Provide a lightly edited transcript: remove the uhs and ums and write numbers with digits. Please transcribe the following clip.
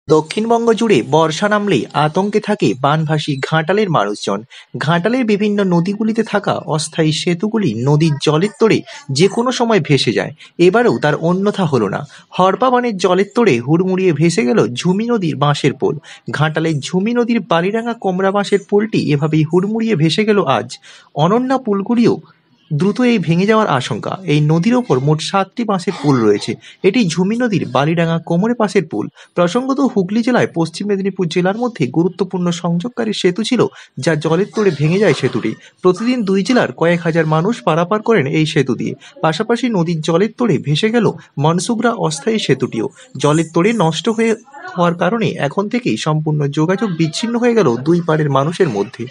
দক্ষিণবঙ্গ জুড়ে বর্ষা নামলেই আতঙ্কে থাকে বানভাসী ঘাটালের মানুষজন। ঘাটালের বিভিন্ন নদীগুলিতে থাকা অস্থায়ী সেতুগুলি নদীর জলের তোড়ে যে কোনো সময় ভেসে যায়। এবারেও তার অন্যথা হলো না। হরপা বানের জলের তোড়ে হুড়মুড়িয়ে ভেসে গেল ঝুমি নদীর বাঁশের পোল। ঘাটালের ঝুমি নদীর বালিরাঙা কোমরা বাঁশের পোলটি এভাবেই হুড়মুড়িয়ে ভেসে গেল আজ। অনন্যা পুলগুলিও দ্রুত এই ভেঙে যাওয়ার আশঙ্কা। এই নদীর ওপর মোট ৭টি বাঁশের পুল রয়েছে। এটি ঝুমি নদীর বালিডাঙ্গা কোমরে পাশের পুল। প্রসঙ্গত হুগলি জেলায় পশ্চিম মেদিনীপুর জেলার মধ্যে গুরুত্বপূর্ণ সংযোগকারী সেতু ছিল, যা জলের তোড়ে ভেঙে যায় সেতুটি। প্রতিদিন দুই জেলার কয়েক হাজার মানুষ পারাপার করেন এই সেতু দিয়ে। পাশাপাশি নদীর জলের তোড়ে ভেসে গেল মনসুগরা অস্থায়ী সেতুটিও। জলের তোড়ে নষ্ট হওয়ার কারণে এখন থেকেই সম্পূর্ণ যোগাযোগ বিচ্ছিন্ন হয়ে গেল দুই পাড়ের মানুষের মধ্যে।